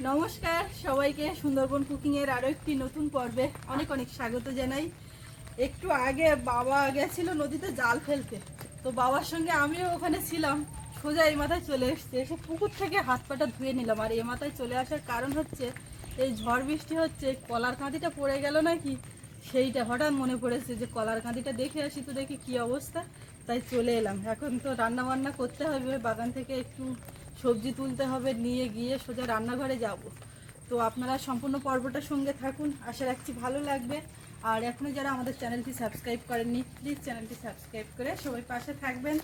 নমস্কার সবাইকে সুন্দরবন কুকিং এর আরো একটি নতুন পর্বে অনেক অনেক স্বাগত জানাই। একটু আগে বাবা গেছিল নদীতে জাল ফেলতে, তো বাবার সঙ্গে আমিও ওখানে ছিলাম। সোজা এই মাথায় চলে এসছে, এসে পুকুর থেকে হাত পাটা ধুয়ে নিলাম। আর এই মাথায় চলে আসার কারণ হচ্ছে এই ঝড় বৃষ্টি হচ্ছে, কলার কাঁদিটা পড়ে গেল নাকি সেইটা হঠাৎ মনে পড়েছে যে কলার কাঁদিটা দেখে আসি, তো দেখি কি অবস্থা, তাই চলে এলাম। এখন তো রান্না বান্না করতে হবে, বাগান থেকে একটু সবজি তুলতে হবে, নিয়ে গিয়ে সোজা রান্নাঘরে যাব। তো আপনারা সম্পূর্ণ পর্বটার সঙ্গে থাকুন, আশা রাখছি ভালো লাগবে। আর এখনও যারা আমাদের চ্যানেলটি সাবস্ক্রাইব করেননি, প্লিজ চ্যানেলটি সাবস্ক্রাইব করে সবাই পাশে থাকবেন।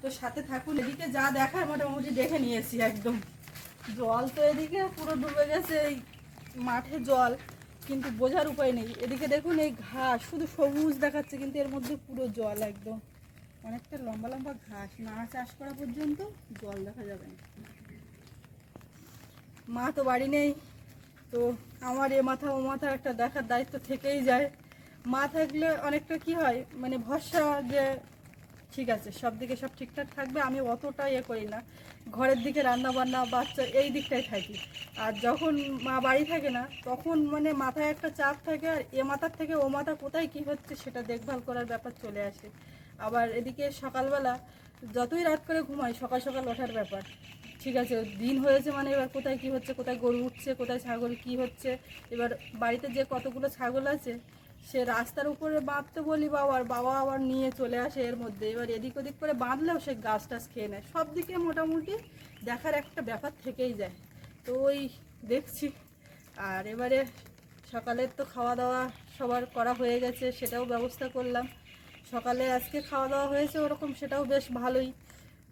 তো সাথে থাকুন। এদিকে যা দেখার মোটামুটি দেখে নিয়েছি একদম। জল তো এদিকে পুরো ডুবে গেছে, এই মাঠে জল, কিন্তু বোঝার উপায় নেই। এদিকে দেখুন এই ঘাস শুধু সবুজ দেখাচ্ছে, কিন্তু এর মধ্যে পুরো জল একদম। অনেকটা লম্বা লম্বা ঘাস, না চাষ করা পর্যন্ত জল দেখা যাবে না। মা তো বাড়ি নেই, তো আমার এ মাথা ও মাথা একটা দেখার দায়িত্ব থেকেই যায়। মা থাকলে অনেকটা কি হয়, মানে ভরসা যে ঠিক আছে সব দিকে সব ঠিকঠাক থাকবে। আমি অতটা করি না, ঘরের দিকে রান্না বান্না বাচ্চা এই দিকটাই থাকি। আর যখন মা বাড়ি থাকে না, তখন মানে মাথায় একটা চাপ থাকে, আর এ মাথার থেকে ও মাথা কোথায় কি হচ্ছে সেটা দেখভাল করার ব্যাপার চলে আসে। আবার এদিকে সকালবেলা যতই রাত করে ঘুমাই, সকাল সকাল ওঠার ব্যাপার। ঠিক আছে দিন হয়েছে মানে এবার কোথায় কি হচ্ছে, কোথায় গরু উঠছে, কোথায় ছাগল কি হচ্ছে। এবার বাড়িতে যে কতগুলো ছাগল আছে, সে রাস্তার উপরে বাঁধতে বলি বাবার, বাবা আবার নিয়ে চলে আসে এর মধ্যে। এবার এদিক ওদিক করে বাঁধলেও সে গাছ টাছ খেয়ে নেয়। সব দিকে মোটামুটি দেখার একটা ব্যাপার থেকেই যায়, তো ওই দেখছি। আর এবারে সকালের তো খাওয়া দাওয়া সবার করা হয়ে গেছে, সেটাও ব্যবস্থা করলাম। সকালে আজকে খাওয়া দাওয়া হয়েছে ওরকম, সেটাও বেশ ভালোই।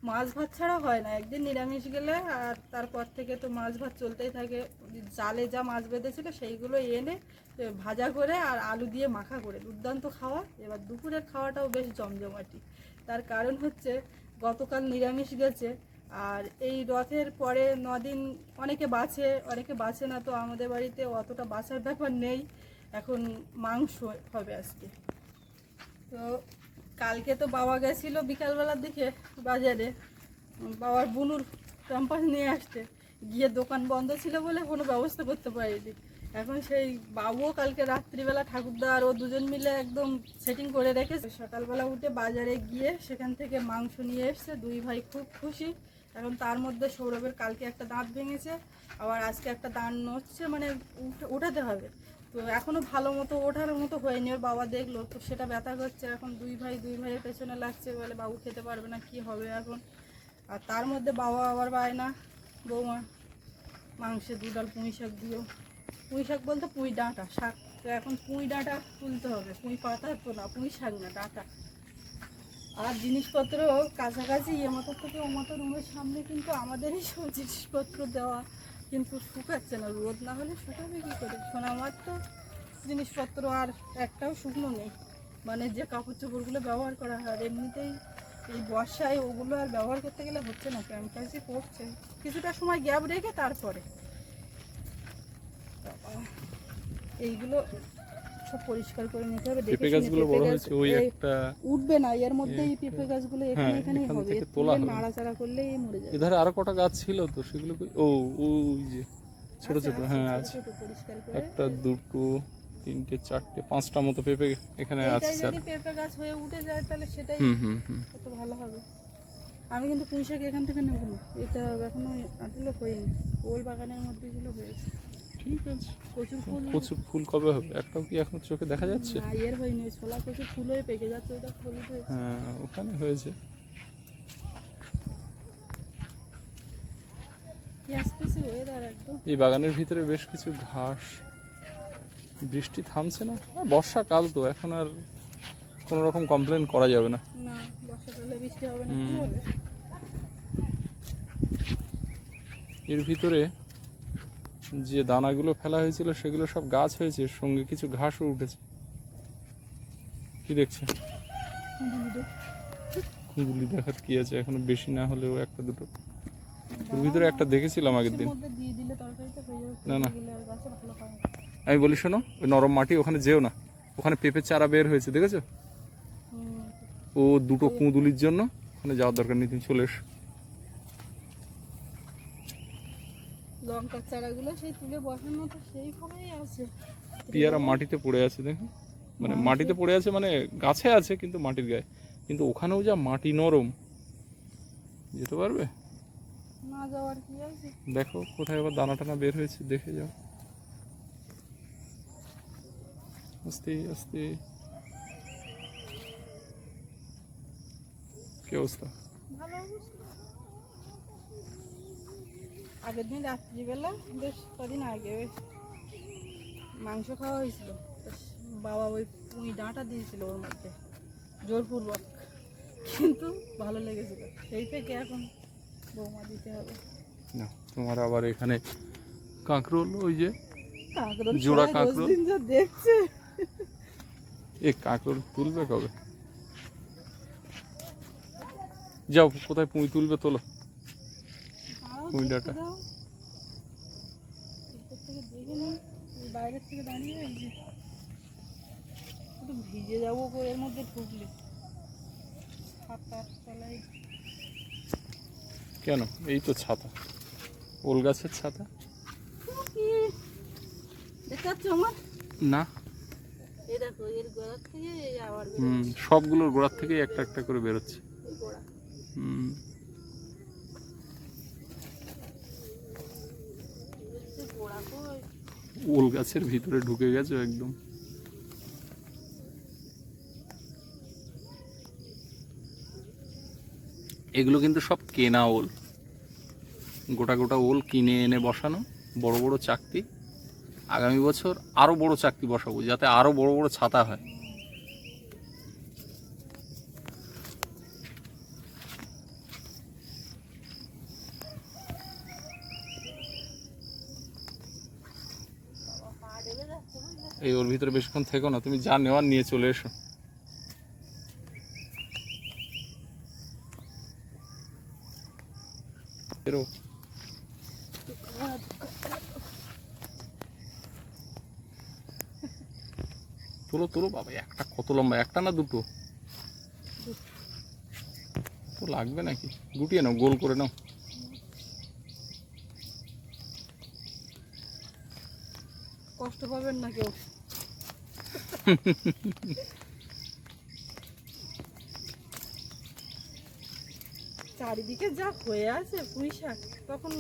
মাছ ভাত ছাড়া হয় না, একদিন নিরামিষ গেলে আর তারপর থেকে তো মাছ ভাত চলতেই থাকে। জালে যা মাছ বেঁধেছিল সেইগুলো এনে ভাজা করে আর আলু দিয়ে মাখা করে দুর্দান্ত খাওয়া। এবার দুপুরের খাওয়াটাও বেশ জমজমাটি। তার কারণ হচ্ছে গতকাল নিরামিষ গেছে, আর এই রথের পরে 9 দিন অনেকে বাছে অনেকে বাছে না, তো আমাদের বাড়িতে অতটা বাছার ব্যাপার নেই। এখন মাংস হবে আজকে। তো কালকে তো বাবা গেছিলো বিকালবেলার দিকে বাজারে, বাবার বুনুর ক্যাম্পাস নিয়ে আসতে গিয়ে, দোকান বন্ধ ছিল বলে কোনো ব্যবস্থা করতে পারিনি। এখন সেই বাবুও কালকে রাত্রিবেলা ঠাকুরদা আর ও দুজন মিলে একদম সেটিং করে রেখেছে। সকালবেলা উঠে বাজারে গিয়ে সেখান থেকে মাংস নিয়ে এসছে, দুই ভাই খুব খুশি। এখন তার মধ্যে সৌরভের কালকে একটা দাঁত ভেঙেছে, আবার আজকে একটা দাঁত নড়ছে, মানে উঠাতে হবে। তো এখনও ভালো মতো ওঠার মতো হয়নি। ওর বাবা দেখলো তো সেটা ব্যথা করছে, এখন দুই ভাইয়ের পেছনে লাগছে, বলে বাবু খেতে পারবে না, কি হবে এখন। আর তার মধ্যে বাবা আবার বায়না, বৌমা মাংসে 2 ডাল পুঁই শাক দিও। পুঁই শাক বলতে পুঁই ডাঁটা শাক, তো এখন পুঁই ডাঁটা তুলতে হবে, পুঁই পাতা তো না, পুঁই শাক না, ডাঁটা। আর জিনিসপত্র কাছাকাছি এ মাথার থেকে ও মাথার রুমের সামনে কিন্তু আমাদেরই সব জিনিসপত্র দেওয়া, কিন্তু শুকাচ্ছে না। রোদ না হলে শুকাবে কী করে? সোনামার তো জিনিসপত্র আর একটাও শুকনো নেই, মানে যে কাপড় চোপড়গুলো ব্যবহার করা হয়। আর এমনিতেই এই বর্ষায় ওগুলো আর ব্যবহার করতে গেলে হচ্ছে না, ক্যাম্পাসে পড়ছে। কিছুটা সময় গ্যাপ রেখে তারপরে এইগুলো সব পরিষ্কার করে নিতে হবে। দেখে শুনে পেঁপে গাছ উঠবে না এর মধ্যে, এই পেঁপে গাছগুলো এখানে এখানেই হবে, তুলে নাড়াচাড়া করলেই মরে যাবে। এধারে আরো কটা গাছ ছিল তো সেগুলো ওই যে ছোট ছোট, হ্যাঁ আছে। পরিষ্কার করে একটা, দুটো, তিনটে, চারটে, 5টা মতো পেঁপে এখানে আছে। যদি পেঁপে গাছ হয়ে উঠে যায় তাহলে সেটাই কত ভালো হবে। আমি কিন্তু পুঁই শাক এখান থেকে নেব না, এটা এখনো আটলো হয়নি, ওল বাগানের মধ্যে এগুলো হয়েছে। ঠিক আছে, প্রচুর ফুল কবে হবে? একটাও কি এখন চোখে দেখা যাচ্ছে? না, এর হয়নি, ছোলা প্রচুর ফুল হয়ে পেকে যাচ্ছে, ওটা হলুদ হয়েছে। হ্যাঁ ওখানে হয়েছে। এই বাগানের ভিতরে বেশ কিছু ঘাস। বৃষ্টি থামছে না, বর্ষাকাল তো এখন আর কোনো রকম কমপ্লেন করা যাবে না। বর্ষাকালে বৃষ্টি হবে না, কি হবে? এর ভিতরে যে দানাগুলো ফেলা হয়েছিল সেগুলো সব গাছ হয়েছে, সঙ্গে কিছু ঘাসও উঠেছে। কি দেখছে? কুঁদুলি দেখার কি আছে, এখনো বেশি না হলেও একটা দুটো। ওর ভিতরে একটা দেখেছিলাম আগের দিন। না না, আমি বলি শোনো, ওই নরম মাটি ওখানে যেও না, ওখানে পেঁপের চারা বের হয়েছে দেখেছো? ও দুটো কুঁদুলির জন্য ওখানে যাওয়ার দরকার নেই, তুমি চলে এসো। লঙ্কার চারাগুলো সেই তুলে বসানো তো সেইভাবেই আছে। পেয়ারা মাটিতে পড়ে আছে দেখুন, মানে মাটিতে পড়ে আছে, মানে গাছে আছে কিন্তু মাটির গায়ে, কিন্তু ওখানেও যা মাটি নরম, যেতে পারবে? না যাওয়ার কি আছে? দেখো কোথায় আবার দানা টানা বের হয়েছে, দেখে যাও আস্তে আস্তে। কি অবস্থা? ভালো অবস্থা। আগের দিন রাত্রিবেলা, বেশ কদিন আগে মাংস খাওয়া হয়েছিল, তো বাবা ওই পুঁই ডাঁটা দিয়েছিল ওর মধ্যে জোরপূর্বক, কিন্তু ভালো লেগেছিল, সেই থেকে এখন বৌমা দিতে হবে। না তোমার আবার এখানে কাঁকরোল, ওই যে কাঁকরোল জোড়া প্রায় কাঁকরোল। 10 দিন যা দেখছে। এই কাঁকরোল তুলবে কবে? যাও কোথায় পুঁই তুলবে, তোলো তারাও পুঁই দেখতে ডাঁটা। দাও। উপর থেকে দেখে নিই, ওই বাইরের থেকে দাঁড়িয়ে রয়েছে, একটু ভিজে যাবো গো এর মধ্যে ঢুকলে। ছাতার তলায় কেন? এই তো ছাতা, ওল গাছের ছাতা। কি দেখতে পাচ্ছ আমার? না, এই দেখো এর গোড়ার থেকে এই আবার সবগুলোর গোড়ার থেকে একটা একটা করে বেরোচ্ছে। এই গোড়া। হুম, এই গোড়া কই? ওল গাছের ভিতরে ঢুকে গেছে একদম। এগুলো কিন্তু সব কেনা ওল, গোটা গোটা ওল কিনে এনে বসানো, বড় বড় চাকতি। আগামী বছর আরো বড় চাকতি বসাবো, যাতে আরো বড় বড় ছাতা হয়। পা ডেবে যাচ্ছে বুঝলে? এই ওর ভিতরে বেশিক্ষণ থেকো না, তুমি যা নেওয়ার নিয়ে চলে এসো। বেরো। তোলো তোলো বাবা, একটা কত লম্বা, একটা না দুটো? তো লাগবে নাকি, গুটিয়ে নাও, গোল করে নাও। কষ্ট পাবেন না কেউ। চারিদিকে যা হয়ে আছে পুঁই শাক, তখন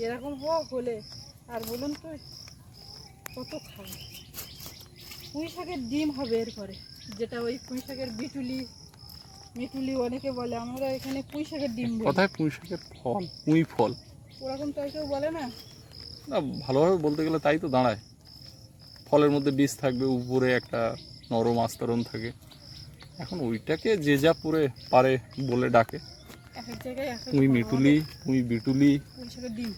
এরকম হলে আর বলুন তো কত খাবে। পুঁই শাকের ডিম হবে এরপরে, যেটা ওই পুঁই শাকের মিটুলি অনেকে বলে, আমরা এখানে পুঁই শাকের ডিম বলি। কথায় পুঁই শাকের ফল, পুঁই ফল। ওরকম তো কেউ বলে না। না, ভালোভাবে বলতে গেলে তাই তো দাঁড়ায়। ফলের মধ্যে বীজ থাকবে, উপরে একটা নরম আস্তরণ থাকে, এখন ওইটাকে যে যা পুরে পারে বলে ডাকে। এক এক জায়গায় এক এক পুঁই রকম। মিটুলি, পুঁই বিটুলি, পুঁই শাকের ডিম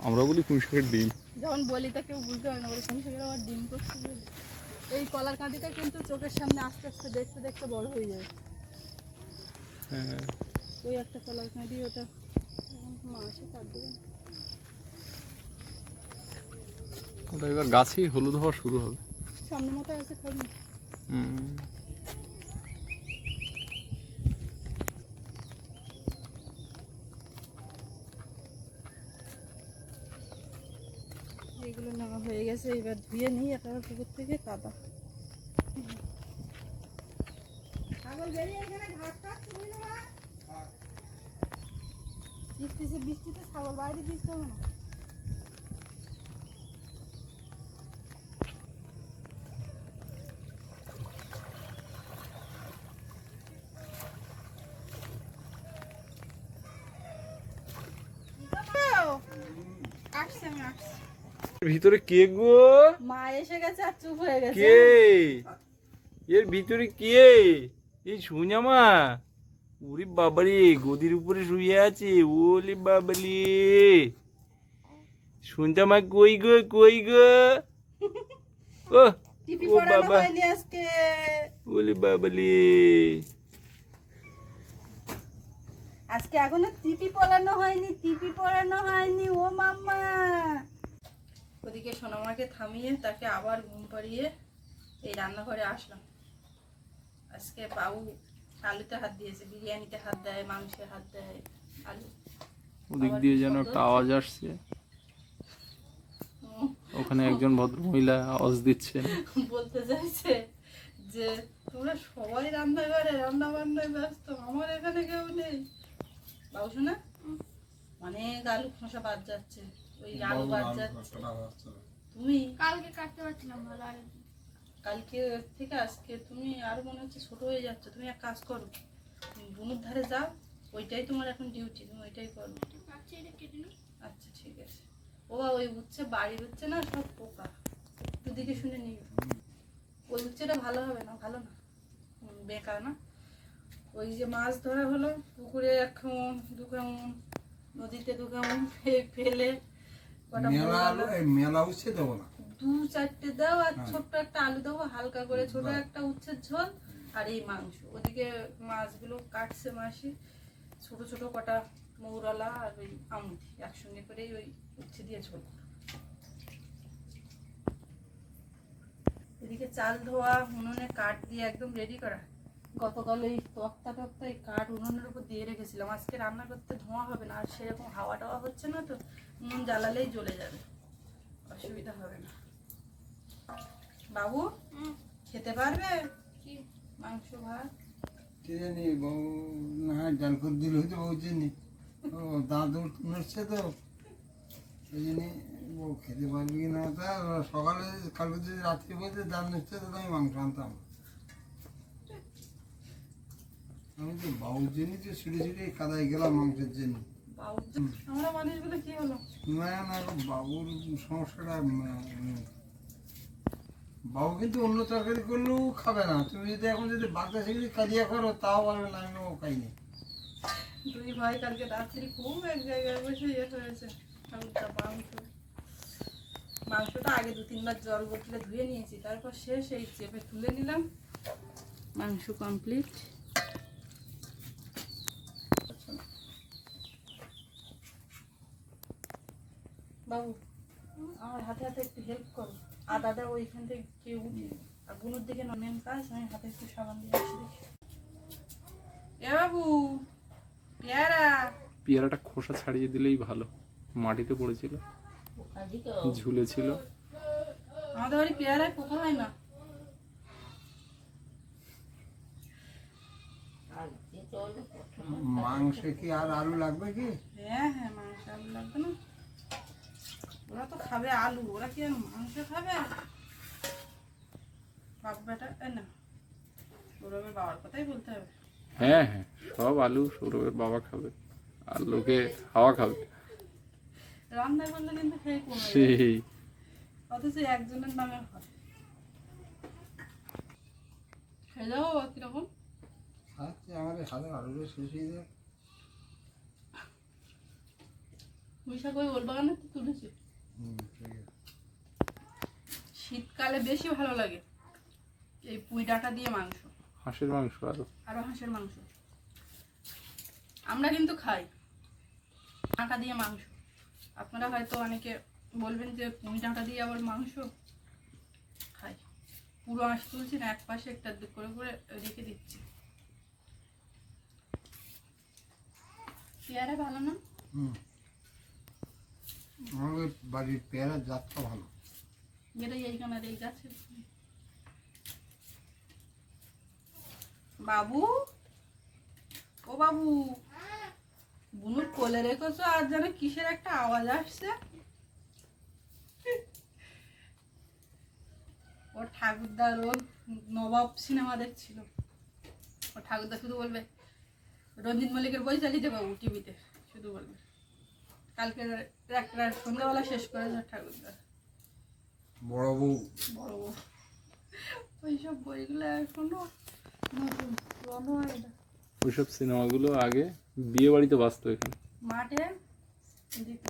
আমরা বলি পুঁই শাকের ডিম। যখন বলি তা কেউ বুঝতে পারে না, বলে পুঁই শাকের আবার ডিম করছে বলে। এই কলার কাঁদিটা কিন্তু চোখের সামনে আস্তে আস্তে দেখতে দেখতে বড় হয়ে যায়। হ্যাঁ, ওই একটা কলার কাঁদি, ওটা মাসে কাট দেবে। ওটা এবার গাছেই হলুদ হওয়া শুরু হবে। সামনে মতো আছে খাবি। হুম, এগুলো নেওয়া হয়ে গেছে, এবার ধুয়ে নিই একেবারে পুকুর থেকে কাদা। ছাগল বেরিয়ে এখানে ঘাস কাটছে বুঝলে না? বৃষ্টিতে ছাগল বাইরে দিতে হবে না। আসছে, আমি আসছি। ভিতরে কে গো? মা এসে গেছে আর চুপ হয়ে গেছে। কে এর ভিতরে? কে এই সুজামা? ওরে বাবারে, গদির উপরে শুয়ে আছে। ওলে বাবালে, সুজামা কই গো, কই গো? ও টিপি ও পড়ানো বাবা, হয়নি আজকে। ওলে বাবালে। আজকে এখনো টিপি পড়ানো হয়নি, টিপি পড়ানো হয়নি। ও মাম্মা। ওদিকে সোনামাকে থামিয়ে তাকে আবার ঘুম পাড়িয়ে এই রান্নাঘরে আসলাম। আজকে বাবু আলুতে হাত দিয়েছে, বিরিয়ানিতে হাত দেয়, মাংসে হাত দেয়, আলু। ওদিক দিয়ে যেন একটা আওয়াজ আসছে। ওখানে একজন ভদ্র মহিলা আওয়াজ দিচ্ছে। বলতে চাইছে যে তোমরা সবাই রান্নাঘরে রান্না বান্নায় ব্যস্ত, আমার এখানে কেউ নেই। বাবু শোনা অনেক আলু খোসা বাদ যাচ্ছে, ওই আলু বাদ যাচ্ছে। তুমি কালকে কাটতে পারছিলাম ভালো, আর কালকে থেকে আজকে তুমি আরো মনে হচ্ছে ছোট হয়ে যাচ্ছ। তুমি এক কাজ করো, বুনুর ধারে যাও, ওইটাই তোমার এখন ডিউটি, তুমি ওইটাই করো। কাটছে এটা কেটে নি। আচ্ছা ঠিক আছে। ও বাবা, ওই উচ্ছে বাড়ি হচ্ছে না, সব পোকা, একটু দিকে শুনে নিও। ওই উচ্ছেটা ভালো হবে না, ভালো না, বেকার না। ওই যে মাছ ধরা হলো, পুকুরে 1 খামন 2 খামন, নদীতে 2 খামন ফেলে কটা মেলা উচ্ছে দেবো না, 2-4টে দাও, আর ছোট্ট একটা আলু দেবো হালকা করে, ছোট একটা উচ্ছের ঝোল, আর এই মাংস। ওদিকে মাছগুলো কাটছে মাসি, ছোট ছোট কটা মৌরলা আর ওই আমুদি একসঙ্গে করে ওই উচ্ছে দিয়ে ঝোল। এদিকে চাল ধোয়া, উনুনে কাঠ দিয়ে একদম রেডি করা। গতকাল এই তক্তা এই কাঠ উনুনের উপর দিয়ে রেখেছিলাম, আজকে রান্না করতে ধোঁয়া হবে না, আর সেরকম হাওয়া টাওয়া হচ্ছে না তো, উনুন জ্বালালেই জ্বলে যাবে, অসুবিধা হবে না। বাবু খেতে পারবে কি মাংস ভাত? কে জানি বউ না হয় ডাল করে দিল হয়তো, বউ জানি ও দাঁত নড়ছে তো ওই জন্য বউ খেতে পারবে কি না। তা সকালে কালকে যদি রাত্রে বলতে দাঁত নড়ছে তো আমি মাংস আনতাম। আমি তো বাবুর জন্যই তো ছুটে ছুটে কাদায় গেলাম মাংসের জন্য। বাবু আমরা মানুষগুলো কি হলো? না না, বাবুর সমস্যাটা বাবু কিন্তু অন্য তরকারি করলেও খাবে না। তুমি যদি এখন যদি বাগদা চিংড়ি কালিয়া করো তাও বলবে না, আমি ও খাইনি। 2 ভাই কালকে রাত্রি খুব এক জায়গায় বসে হয়েছে। মাংসটা আগে 2-3 বার জল বোতলে ধুয়ে নিয়েছি, তারপর শেষ এই চেপে তুলে নিলাম, মাংস কমপ্লিট। বাবু আমার হাতে হাতে একটু হেল্প করো, আদাটা ওইখান থেকে কেউ উঠে, আর বুনুর দিকে মেন কাজ, আমি হাতে একটু সাবান দিয়ে আসি দেখি। এ বাবু, পেয়ারা পেয়ারাটা খোসা ছাড়িয়ে দিলেই ভালো, মাটিতে পড়েছিল, ঝুলেছিল। আমাদের বাড়ি পেয়ারায় পোকা হয় না। মাংসে কি আর আলু লাগবে কি? হ্যাঁ হ্যাঁ, মাংস আলু লাগবে না? ওরা তো খাবে আলু, ওরা কি আর মাংস খাবে? বাপ বেটা না, সৌরভের বাবার কথাই বলতে হবে। হ্যাঁ হ্যাঁ, সব আলু সৌরভের বাবা খাবে, আর লোকে হাওয়া খাবে। রান্না করলে কিন্তু খেয়ে কমে যাবে। সেই অথচ একজনের নামে হয়। খেয়ে যাবো কিরকম? আচ্ছা, আমার এই হাতে আলুটা শেষ হয়ে যায়। পুঁইশাক ওই ওর বাগানে তো তুলেছি। ঠিক আছে। শীতকালে বেশি ভালো লাগে এই পুঁই ডাঁটা দিয়ে মাংস, হাঁসের মাংস আরো হাঁসের মাংস। আমরা কিন্তু খাই ডাঁটা দিয়ে মাংস। আপনারা হয়তো অনেকে বলবেন যে পুঁই ডাঁটা দিয়ে আবার মাংস খাই। পুরো হাঁস তুলছি না, এক পাশে একটা করে করে রেখে দিচ্ছি। পেয়ারা ভালো না? আমাদের বাড়ির পেয়ারার জাতটা ভালো। যেটাই এইখানে এই গাছে। বাবু, ও বাবু, বুনুর কোলে রেখেছো আর যেন কিসের একটা আওয়াজ আসছে। ও ঠাকুরদার, ও নবাব সিনেমা দেখছিল। ও ঠাকুরদা শুধু বলবে রঞ্জিত মল্লিকের বই চালিয়ে বাবু টিভিতে, শুধু বলবে। কালকে একটা সন্ধ্যাবেলা শেষ করেছে ঠাকুরদা। বড় বউ বড় বউ ওইসব বইগুলো এখনো নতুন, পুরনো হয় না। ওইসব সিনেমাগুলো আগে বিয়ে বাড়িতে বাঁচতো, এখানে মাঠে দিত।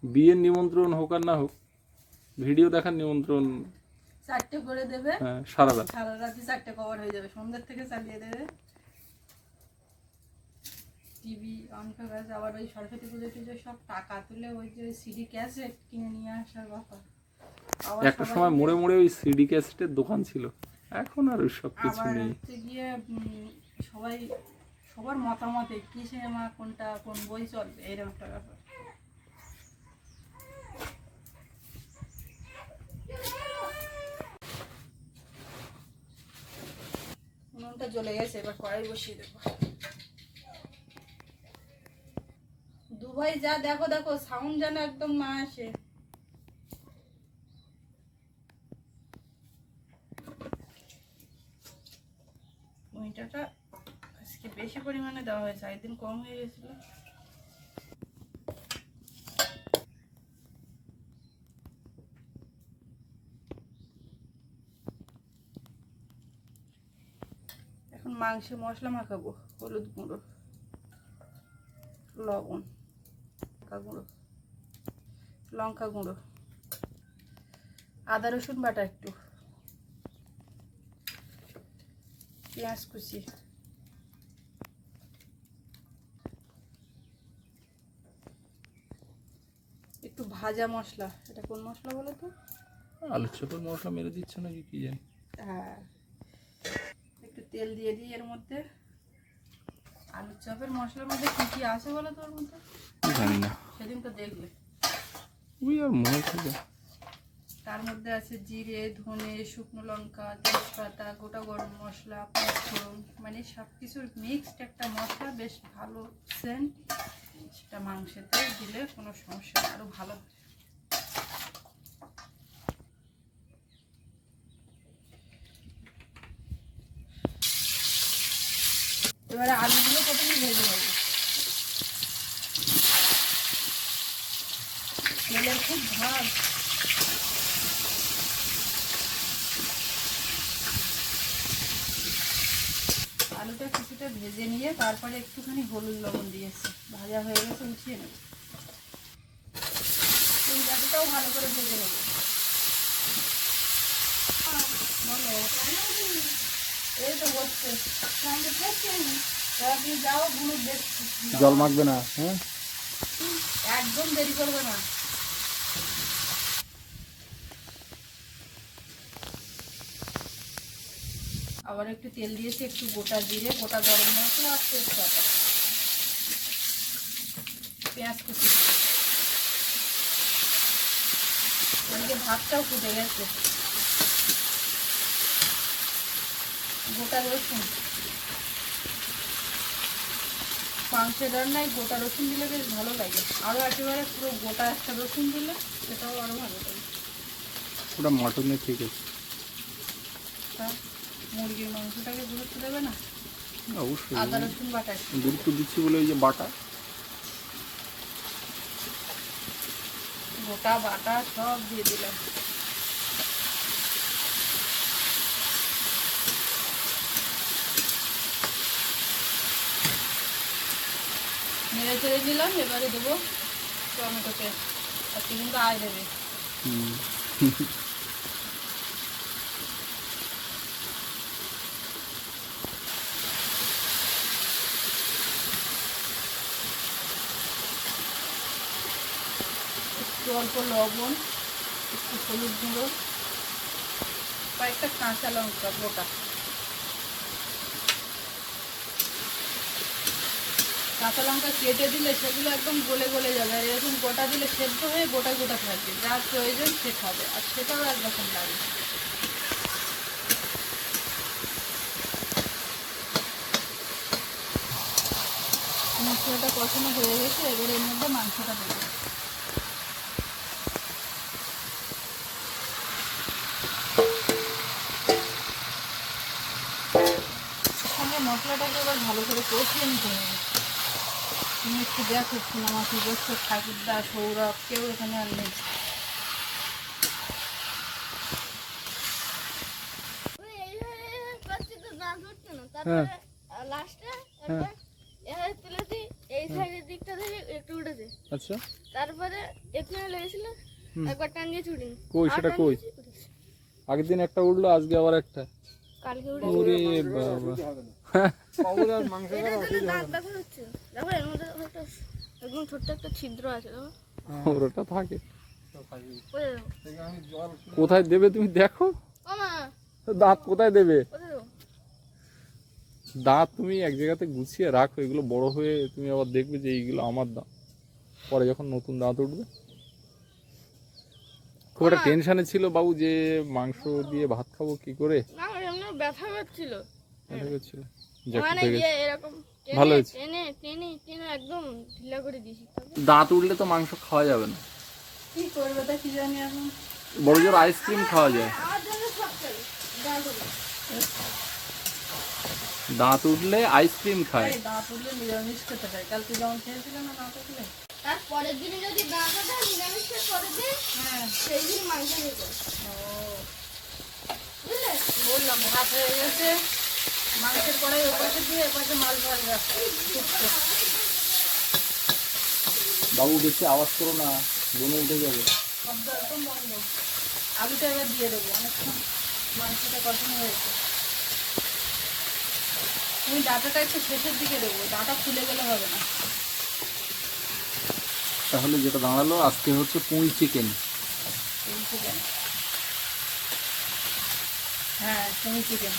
বিয়ের নিমন্ত্রণ হোক আর না হোক, ভিডিও দেখার নিমন্ত্রণ 4টে করে দেবে, সারা রাত, সারা রাতে 4টে কভার হয়ে যাবে, সন্ধ্যের থেকে চালিয়ে দেবে। টিভি অন করে আছে। আবার ওই সরস্বতী পুজো টুজো সব টাকা তুলে ওই যে সিডি ক্যাসেট কিনে নিয়ে আসার ব্যাপার। আবার একটা সময় মোড়ে মোড়ে ওই সিডি ক্যাসেটের দোকান ছিল, এখন আর ওই সব কিছু আবার নেই। হচ্ছে গিয়ে সবাই সবার মতামতে কি সিনেমা কোনটা কোন বই চলবে, এরকম একটা ব্যাপার। আগুনটা জ্বলে গেছে, এবার কড়াই বসিয়ে দেবো। দুভাই যা দেখো দেখো, সাউন্ড যেন একদম না আসে। মইটাটা আজকে বেশি পরিমাণে দেওয়া হয়েছে, একদিন কম হয়ে গেছিল। এখন মাংসে মশলা মাখাবো। হলুদ গুঁড়ো, লবণ, লঙ্কা গুঁড়ো, লঙ্কা গুঁড়ো, আদা রসুন বাটা একটু, পেঁয়াজ কুচি, একটু ভাজা মশলা। এটা কোন মশলা বলো তো? আলুর চপের মশলা মেরে দিচ্ছ নাকি কি জানি। হ্যাঁ, একটু তেল দিয়ে দিই এর মধ্যে। আলুর চপের মশলার মধ্যে কি কি আছে বলো তো ওর মধ্যে? জানি না, সেদিন তো দেখলে। ওই আর মনে থাকে। তার মধ্যে আছে জিরে, ধনে, শুকনো লঙ্কা, তেজপাতা, গোটা গরম মশলা, পাঁচফোড়ন, মানে সব কিছুর মিক্সড একটা মশলা, বেশ ভালো সেন্ট। সেটা মাংসেতে দিলে কোনো সমস্যা নেই, আরও ভালো। এবারে আলুগুলো প্রথমে ভেজে নেব। তেলের খুব ভাগ। আলুটা কিছুটা ভেজে নিয়ে তারপরে একটুখানি হলুদ লবণ দিয়েছি। ভাজা হয়ে গেছে, উঠিয়ে নেব। পেঁয়াজটাও ভালো করে ভেজে নেব। বলো, এই তো বসছে। আপনি যাও, বুনুর দেখছি। জল মাখবে না? হ্যাঁ, একদম দেরি করবে না। আবার একটু তেল দিয়েছি, একটু গোটা জিরে, গোটা গরম মশলা আর তেজপাতা, পেঁয়াজ কুচি। এদিকে ভাতটাও ফুটে গেছে। গোটা রসুন, মাংসের রান্নায় গোটা রসুন দিলে বেশ ভালো লাগে। আরও একেবারে পুরো গোটা একটা রসুন দিলে সেটাও আরও ভালো লাগে। ওটা মাটনে ঠিক আছে। তা মুরগির মাংসটাকে গুরুত্ব দেবে না? অবশ্যই আদা রসুন বাটা, গুরুত্ব দিচ্ছি বলে ওই যে বাটা। গোটা বাটা সব দিয়ে দিলাম। নেড়ে চেড়ে দিলাম। এবারে দেবো টমেটো পেস্ট। আজকে কিন্তু আয় দেবে। একটু অল্প লবণ, একটু হলুদ গুঁড়ো, কয়েকটা কাঁচা লঙ্কা গোটা। কাঁচা লঙ্কা কেটে দিলে সেগুলো একদম গলে গলে যাবে, আর এরকম গোটা দিলে সেদ্ধ হয়ে গোটা গোটা থাকবে। যার প্রয়োজন সে খাবে, আর সেটাও একরকম লাগে। মশলাটা কষানো হয়ে গেছে, এবারে এর মধ্যে মাংসটা দেবো। সঙ্গে মশলাটাকে এবার ভালো করে কষিয়ে নিতে হবে। তুমি একটু দেখো, সোনামাছি বসছে, ঠাকুরদা, সৌরভ, কেউ এখানে আর নেই। হ্যাঁ, আচ্ছা, তারপরে এখানে লেগেছিল, একবার টানিয়ে ছুটি। কই সেটা কই? আগের দিন একটা উঠলো, আজকে আবার একটা। কালকে ওরে বাবা, এটা জন্য দাঁত ব্যথা হচ্ছে। দেখো এর মধ্যে হয়তো একদম ছোট্ট একটা ছিদ্র আছে। দেখো ওটা থাকে। কোথায় দেবো? কোথায় দেবে তুমি দেখো? ও মা, দাঁত কোথায় দেবে? কোথায় দেবো? দাঁত তুমি এক জায়গাতে গুছিয়ে রাখো, এগুলো বড় হয়ে তুমি আবার দেখবে যে এইগুলো আমার দাঁত। পরে যখন নতুন দাঁত উঠবে। খুব একটা টেনশনে ছিল বাবু যে মাংস দিয়ে ভাত খাবো কি করে। না, এমনি ব্যথা পাচ্ছিল। এটা করছিল জ্যাকফ্রুট মানে হয়ে গিয়ে গেছে। এরকম ভালো হয়েছে। টেনে টেনে টেনে একদম ঢিলা করে দিয়েছি। দাঁত উঠলে তো মাংস খাওয়া যাবে না। কি করবে তা কি জানি এখন। বড় জোর আইসক্রিম খাওয়া যায়। আমার জন্য সব চাই ডাল। দাঁত উঠলে আইসক্রিম খায়। এই দাঁত উঠলে নিরামিষ খেতে হয়, কালকে যেমন খেয়েছিল না দাঁত উঠলে। তার পরের দিনে যদি দাঁড়াটা নিরামিষের পরের দিন হ্যাঁ সেই দিন মাংস হয়ে যায়। বুঝলে? বললাম ভাত হয়ে গেছে, মাংসের কড়াই ওপাশে দিয়ে এপাশে মাছ ভাজা ফুটছে। বাবু বেশি আওয়াজ করো না, বনে উঠে যাবে। শব্দ একদম বন্ধ। আলুটা এবার দিয়ে দেবো, অনেকক্ষণ মাংসটা কষানো হয়েছে। তুমি ডাঁটাটা একটু শেষের দিকে দেবো, ডাঁটা ফুলে গেলে হবে না। তাহলে যেটা দাঁড়ালো আজকে হচ্ছে পুঁই চিকেন। পুঁই চিকেন, হ্যাঁ পুঁই চিকেন,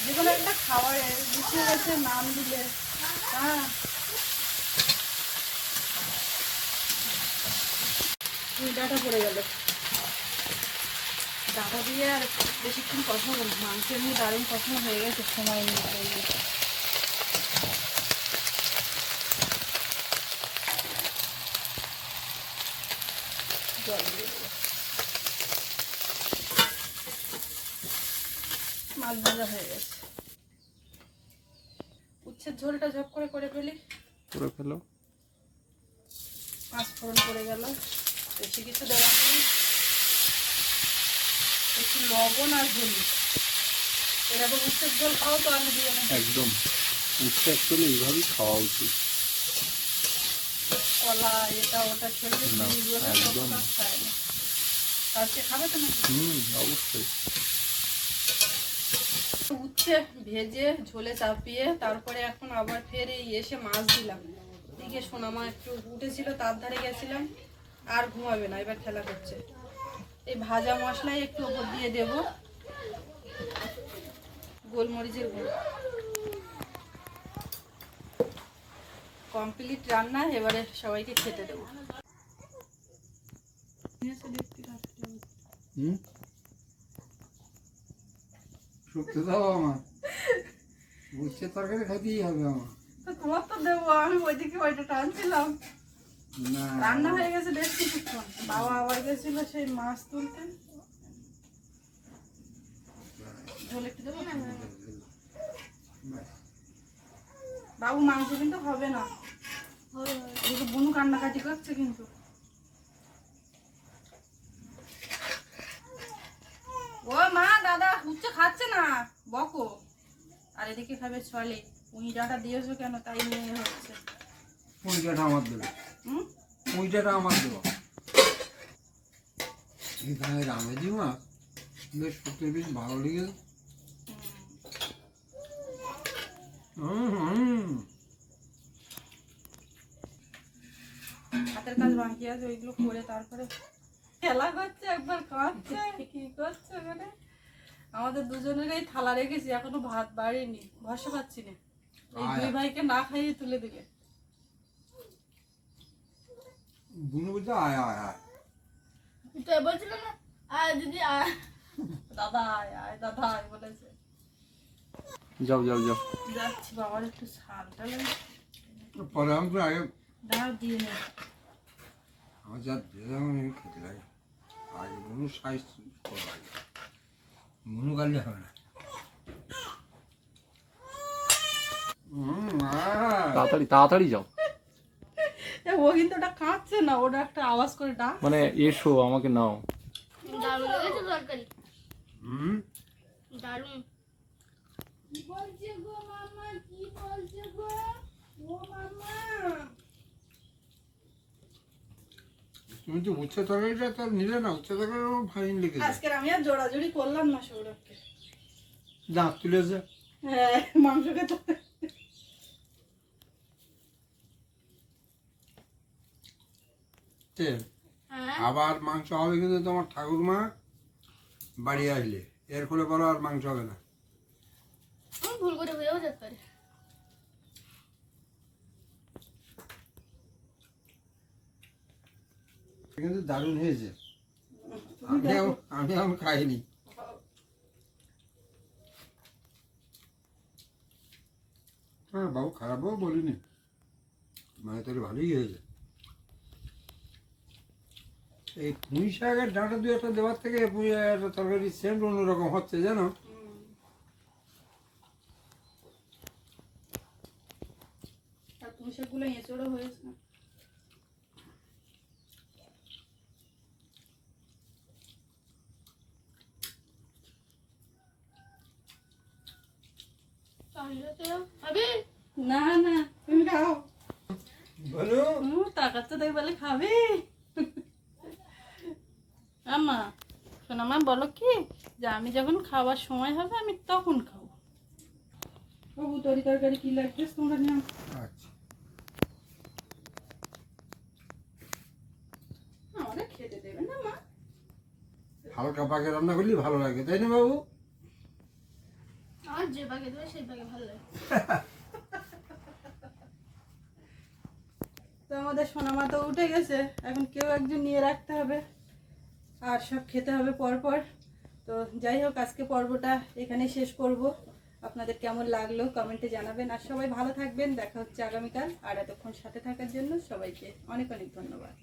যে কোনো একটা খাবারের গুছিয়ে গেছে নাম দিলে। হ্যাঁ পুঁই ডাঁটা পড়ে গেল, ডাঁটা দিয়ে আর বেশিক্ষণ কষাবো না, মাংস এমনি দারুণ কষানো হয়ে গেছে, সময় নিয়ে হয়ে গেছে। জল দিয়ে দেবো। মাছ ভাজা হয়ে গেছে, উচ্ছের ঝোলটা ঝপ করে করে ফেলি। করে ফেলো। পাঁচ ফোড়ন পড়ে গেল, বেশি কিছু দেওয়া নেই, একটু লবণ আর হলুদ। এরকম উচ্ছের ঝোল খাও তো আমি দিয়ে নেই। একদম উচ্ছে অ্যাকচুয়ালি এইভাবেই খাওয়া উচিত। কলা এটা ওটা খেলে না, একদম। খায় না, আজকে খাবে তো নাকি? অবশ্যই। উচ্ছে ভেজে ঝোলে চাপিয়ে তারপরে এখন আবার ফের এই এসে মাছ দিলাম। দিকে সোনামা একটু উঠেছিল, তার ধারে গেছিলাম, আর ঘুমাবে না, এবার খেলা করছে। এই ভাজা মশলাই একটু ওপর দিয়ে দেব, গোলমরিচের গুঁড়ো। কমপ্লিট রান্না, এবারে সবাইকে খেতে দেবো। শুক্তো দাও আমার, উচ্ছে তরকারি খাইতেই হবে আমার। তো তোমার তো দেবো, আমি ওইদিকে ওইটা টানছিলাম। না রান্না হয়ে গেছে বেশ কিছুক্ষণ, বাবা আবার গেছিল সেই মাছ তুলতে। ঝোল একটু দেবো না? বাবু মাংস কিন্তু হবে না, এদিকে বুনু কান্নাকাটি করছে কিন্তু। ও মা দাদা উচ্ছে খাচ্ছে না, বকো। আর এদিকে খাবে ছলে, উইটাটা দিয়েছো কেন তাই নিয়ে হচ্ছে। পুঁইটাটা আমার দেবো, হুম পুঁইটাটা আমার দেবো। এখানে রামেজি মাছ বেশ সত্যি বেশ ভালো লেগেছে। হাতের কাজ বাকি আছে, ওইগুলো করে তারপরে খেলা করছে, একবার কাঁদছে, কি করছে ওখানে। আমাদের দুজনেরই থালা রেখেছি, এখনো ভাত বাড়িনি, ভরসা পাচ্ছি না। এই দুই ভাইকে না খাইয়ে তুলে দিলে। বুনু বলছে আয় আয় আয়। তো বলছিল না আর যদি দাদা আয় আয় দাদা আয় বলেছে। যাও যাও যাও। যাচ্ছি, বাবার একটু ছালটা লাগে, পরে আমি তো আগে দাঁড়াও দিয়ে নে। আমার যা যেমন খেতে লাগে আগে বুনু সাইজ করা লাগে, বুনু কাটলে হবে না। তাড়াতাড়ি তাড়াতাড়ি যাও। ও কিন্তু ওটা কাঁদছে না, ওটা একটা আওয়াজ করে ডাক। মানে এসো আমাকে নাও। দারুণ লেগেছে তরকারি, হুম দারুণ। কি বলছে গো মামা, কি বলছে গো ও মামা? তুমি তো উচ্ছে তরকারিটা তো নিলে না, উচ্ছে তরকারি আমার ফাইন লেগেছে। আজকে আমি আর জোড়াজোড়ি করলাম না সৌরভকে। দাঁত তুলেছে। হ্যাঁ মাংস খেতে। হ্যাঁ আবার মাংস হবে কিন্তু তোমার ঠাকুরমা বাড়ি আসলে, এর ফলে বলো আর মাংস হবে না। আমি ভুল করে হয়েও যেতে পারে। কিন্তু দারুণ হয়েছে, আমি এখন খাইনি। হ্যাঁ বাবু খারাপও বলিনি, মানে তাহলে ভালোই হয়েছে। এই পুঁই শাকের ডাঁটা দু একটা দেওয়ার থেকে পুঁই একটা তরকারির সেন্ট অন্যরকম হচ্ছে জানো। আর পুঁইশাকগুলো এঁচড়ও হয়েছে। তাহলে তো হবে। না না তুমি খাও। বলো তাকাচ্ছে তাই বলে খাবে। আমা সোনামা বলো কি যে আমি যখন খাওয়ার সময় হবে আমি তখন খাবো। বাবু তরি তরকারি কি লাগবে তোমরা নাও। আচ্ছা, আমাদের খেতে দেবে না মা। হালকা পাকে রান্না করলে ভালো লাগে, তাই না বাবু? আমার যে পাকে দেবে সেই পাকে ভালো লাগে। তো আমাদের সোনামা তো উঠে গেছে, এখন কেউ একজন নিয়ে রাখতে হবে আর সব খেতে হবে পরপর। তো যাই হোক আজকে পর্বটা এখানে শেষ করব। আপনাদের কেমন লাগলো কমেন্টে জানাবেন, আর সবাই ভালো থাকবেন। দেখা হচ্ছে আগামীকাল। আর এতক্ষণ সাথে থাকার জন্য সবাইকে অনেক অনেক ধন্যবাদ।